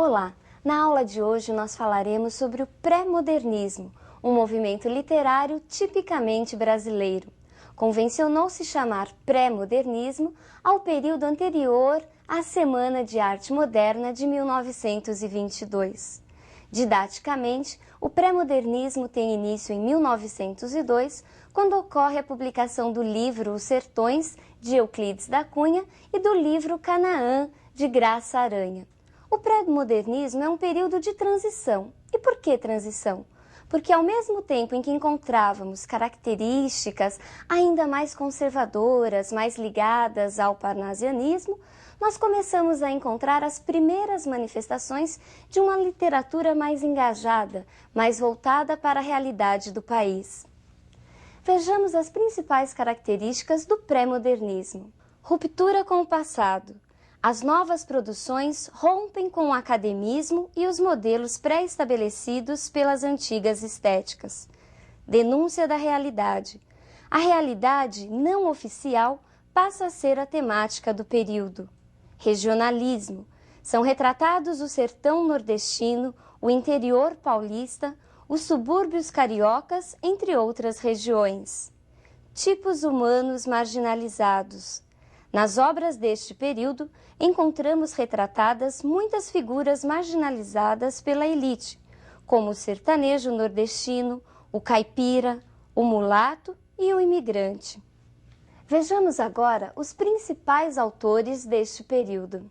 Olá! Na aula de hoje nós falaremos sobre o pré-modernismo, um movimento literário tipicamente brasileiro. Convencionou-se chamar pré-modernismo ao período anterior à Semana de Arte Moderna de 1922. Didaticamente, o pré-modernismo tem início em 1902, quando ocorre a publicação do livro Os Sertões, de Euclides da Cunha, e do livro Canaã, de Graça Aranha. O pré-modernismo é um período de transição. E por que transição? Porque ao mesmo tempo em que encontrávamos características ainda mais conservadoras, mais ligadas ao parnasianismo, nós começamos a encontrar as primeiras manifestações de uma literatura mais engajada, mais voltada para a realidade do país. Vejamos as principais características do pré-modernismo. Ruptura com o passado. As novas produções rompem com o academismo e os modelos pré-estabelecidos pelas antigas estéticas. Denúncia da realidade. A realidade não oficial passa a ser a temática do período. Regionalismo. São retratados o sertão nordestino, o interior paulista, os subúrbios cariocas, entre outras regiões. Tipos humanos marginalizados. Nas obras deste período, encontramos retratadas muitas figuras marginalizadas pela elite, como o sertanejo nordestino, o caipira, o mulato e o imigrante. Vejamos agora os principais autores deste período.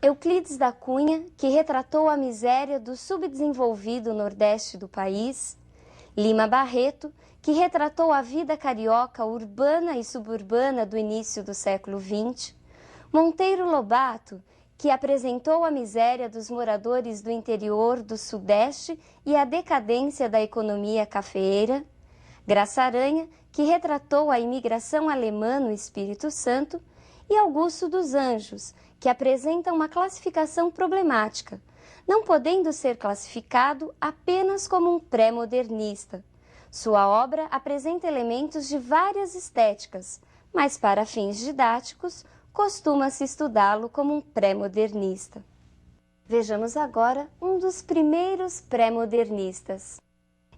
Euclides da Cunha, que retratou a miséria do subdesenvolvido nordeste do país. Lima Barreto, que retratou a vida carioca urbana e suburbana do início do século XX. Monteiro Lobato, que apresentou a miséria dos moradores do interior do Sudeste e a decadência da economia cafeeira. Graça Aranha, que retratou a imigração alemã no Espírito Santo. E Augusto dos Anjos, que apresenta uma classificação problemática, não podendo ser classificado apenas como um pré-modernista. Sua obra apresenta elementos de várias estéticas, mas para fins didáticos, costuma-se estudá-lo como um pré-modernista. Vejamos agora um dos primeiros pré-modernistas.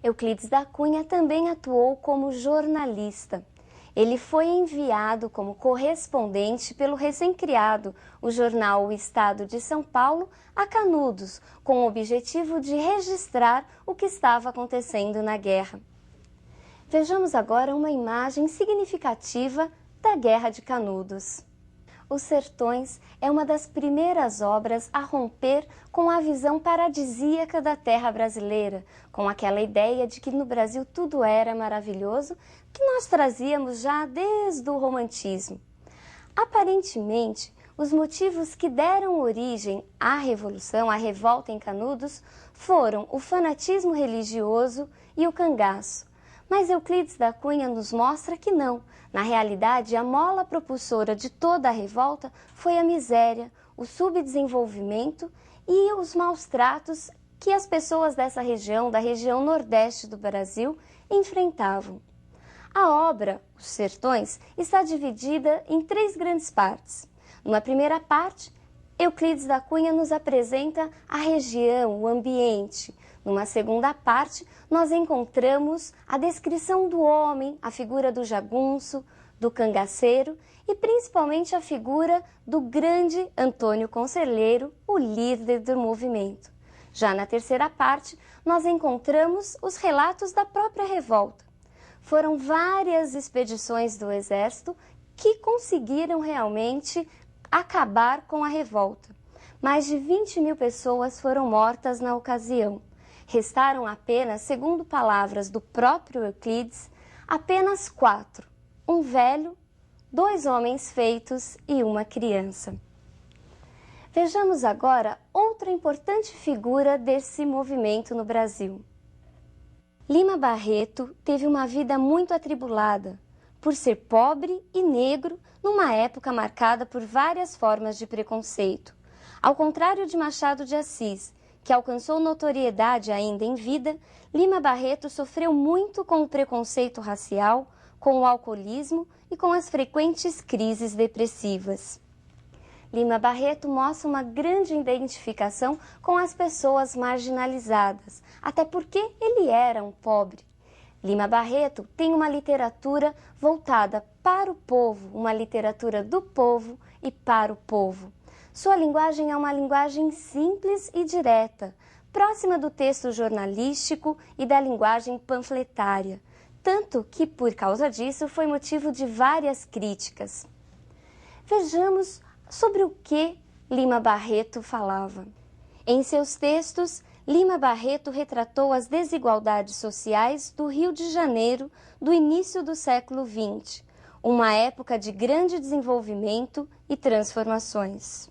Euclides da Cunha também atuou como jornalista. Ele foi enviado como correspondente pelo recém-criado, o jornal O Estado de São Paulo, a Canudos, com o objetivo de registrar o que estava acontecendo na guerra. Vejamos agora uma imagem significativa da Guerra de Canudos. Os Sertões é uma das primeiras obras a romper com a visão paradisíaca da terra brasileira, com aquela ideia de que no Brasil tudo era maravilhoso, que nós trazíamos já desde o romantismo. Aparentemente, os motivos que deram origem à Revolução, à revolta em Canudos, foram o fanatismo religioso e o cangaço. Mas Euclides da Cunha nos mostra que não. Na realidade, a mola propulsora de toda a revolta foi a miséria, o subdesenvolvimento e os maus tratos que as pessoas dessa região, da região nordeste do Brasil, enfrentavam. A obra, Os Sertões, está dividida em 3 grandes partes. Numa primeira parte, Euclides da Cunha nos apresenta a região, o ambiente. Numa segunda parte, nós encontramos a descrição do homem, a figura do jagunço, do cangaceiro e principalmente a figura do grande Antônio Conselheiro, o líder do movimento. Já na terceira parte, nós encontramos os relatos da própria revolta. Foram várias expedições do exército que conseguiram realmente acabar com a revolta. Mais de 20.000 pessoas foram mortas na ocasião. Restaram apenas, segundo palavras do próprio Euclides, apenas 4, um velho, 2 homens feitos e uma criança. Vejamos agora outra importante figura desse movimento no Brasil. Lima Barreto teve uma vida muito atribulada, por ser pobre e negro numa época marcada por várias formas de preconceito. Ao contrário de Machado de Assis, que alcançou notoriedade ainda em vida, Lima Barreto sofreu muito com o preconceito racial, com o alcoolismo e com as frequentes crises depressivas. Lima Barreto mostra uma grande identificação com as pessoas marginalizadas, até porque ele era um pobre. Lima Barreto tem uma literatura voltada para o povo, uma literatura do povo e para o povo. Sua linguagem é uma linguagem simples e direta, próxima do texto jornalístico e da linguagem panfletária, tanto que, por causa disso, foi motivo de várias críticas. Vejamos sobre o que Lima Barreto falava. Em seus textos, Lima Barreto retratou as desigualdades sociais do Rio de Janeiro do início do século XX, uma época de grande desenvolvimento e transformações.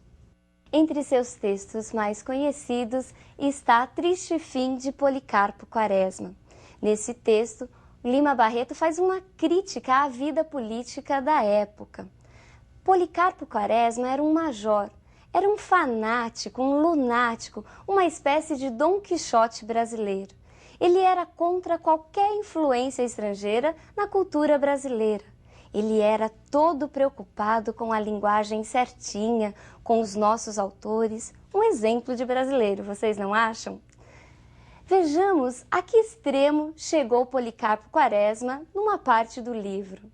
Entre seus textos mais conhecidos está Triste Fim de Policarpo Quaresma. Nesse texto, Lima Barreto faz uma crítica à vida política da época. Policarpo Quaresma era um major, era um fanático, um lunático, uma espécie de Dom Quixote brasileiro. Ele era contra qualquer influência estrangeira na cultura brasileira. Ele era todo preocupado com a linguagem certinha, com os nossos autores. Um exemplo de brasileiro, vocês não acham? Vejamos a que extremo chegou Policarpo Quaresma numa parte do livro.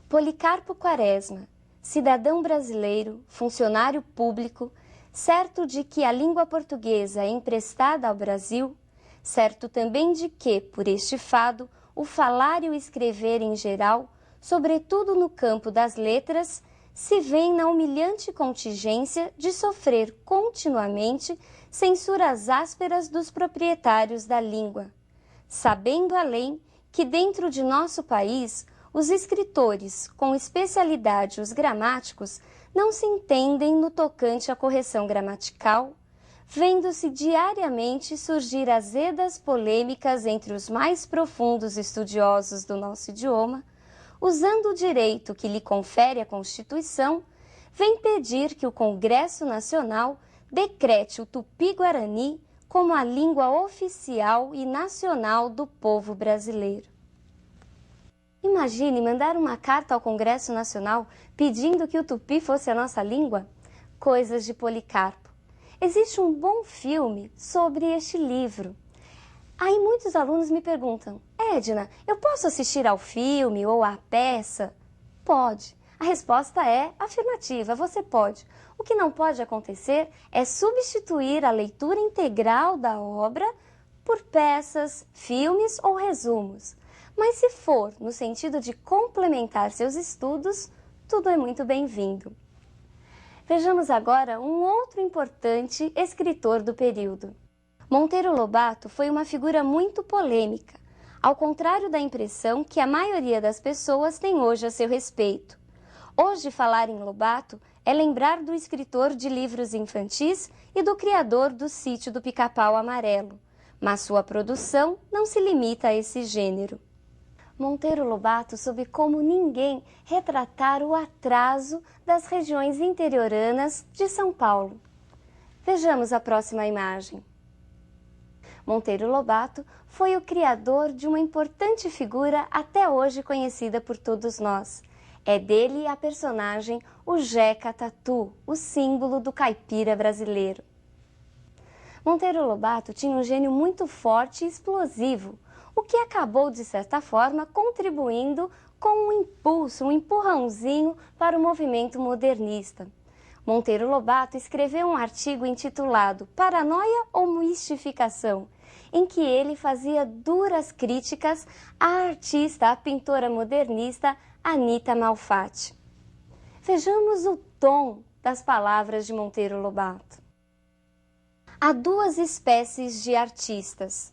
Policarpo Quaresma, cidadão brasileiro, funcionário público, certo de que a língua portuguesa é emprestada ao Brasil, certo também de que, por este fado, o falar e o escrever em geral, sobretudo no campo das letras, se vêem na humilhante contingência de sofrer continuamente censuras ásperas dos proprietários da língua, sabendo além que dentro de nosso país os escritores, com especialidade os gramáticos, não se entendem no tocante à correção gramatical, vendo-se diariamente surgir azedas polêmicas entre os mais profundos estudiosos do nosso idioma, usando o direito que lhe confere a Constituição, vem pedir que o Congresso Nacional decrete o Tupi-Guarani como a língua oficial e nacional do povo brasileiro. Imagine mandar uma carta ao Congresso Nacional pedindo que o Tupi fosse a nossa língua? Coisas de Policarpo. Existe um bom filme sobre este livro. Aí muitos alunos me perguntam, Edna, eu posso assistir ao filme ou à peça? Pode. A resposta é afirmativa, você pode. O que não pode acontecer é substituir a leitura integral da obra por peças, filmes ou resumos. Mas se for no sentido de complementar seus estudos, tudo é muito bem-vindo. Vejamos agora um outro importante escritor do período. Monteiro Lobato foi uma figura muito polêmica, ao contrário da impressão que a maioria das pessoas tem hoje a seu respeito. Hoje, falar em Lobato é lembrar do escritor de livros infantis e do criador do Sítio do Pica-Pau Amarelo, mas sua produção não se limita a esse gênero. Monteiro Lobato soube como ninguém retratar o atraso das regiões interioranas de São Paulo. Vejamos a próxima imagem. Monteiro Lobato foi o criador de uma importante figura até hoje conhecida por todos nós. É dele a personagem o Jeca Tatu, o símbolo do caipira brasileiro. Monteiro Lobato tinha um gênio muito forte e explosivo, o que acabou, de certa forma, contribuindo com um impulso, um empurrãozinho para o movimento modernista. Monteiro Lobato escreveu um artigo intitulado Paranoia ou Mistificação, em que ele fazia duras críticas à artista, à pintora modernista Anita Malfatti. Vejamos o tom das palavras de Monteiro Lobato. Há duas espécies de artistas.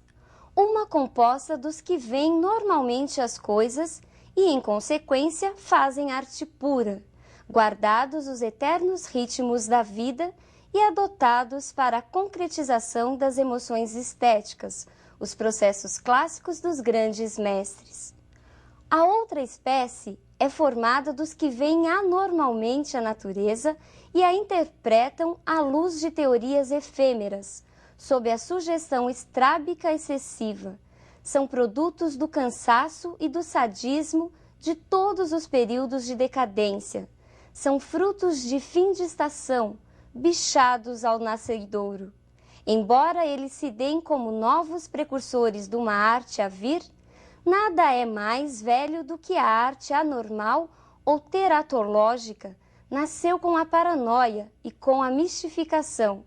Uma composta dos que veem normalmente as coisas e, em consequência, fazem arte pura, guardados os eternos ritmos da vida e adotados para a concretização das emoções estéticas, os processos clássicos dos grandes mestres. A outra espécie é formada dos que veem anormalmente a natureza e a interpretam à luz de teorias efêmeras, sob a sugestão estrábica excessiva. São produtos do cansaço e do sadismo de todos os períodos de decadência. são frutos de fim de estação, bichados ao nascedouro. Embora eles se deem como novos precursores de uma arte a vir, nada é mais velho do que a arte anormal ou teratológica nasceu com a paranoia e com a mistificação.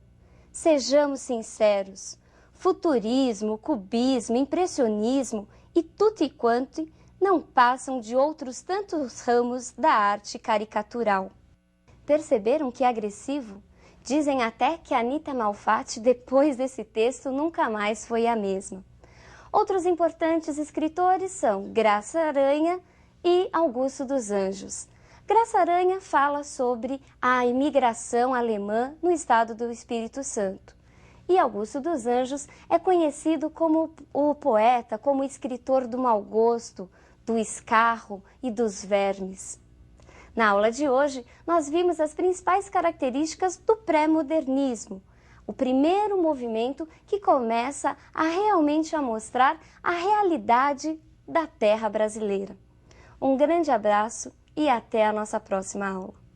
Sejamos sinceros, futurismo, cubismo, impressionismo e tutti quanti não passam de outros tantos ramos da arte caricatural. Perceberam que agressivo? Dizem até que Anita Malfatti, depois desse texto, nunca mais foi a mesma. Outros importantes escritores são Graça Aranha e Augusto dos Anjos. Graça Aranha fala sobre a imigração alemã no estado do Espírito Santo. E Augusto dos Anjos é conhecido como o poeta, como o escritor do mau gosto, do escarro e dos vermes. Na aula de hoje, nós vimos as principais características do pré-modernismo, o primeiro movimento que começa a realmente mostrar a realidade da terra brasileira. Um grande abraço e até a nossa próxima aula.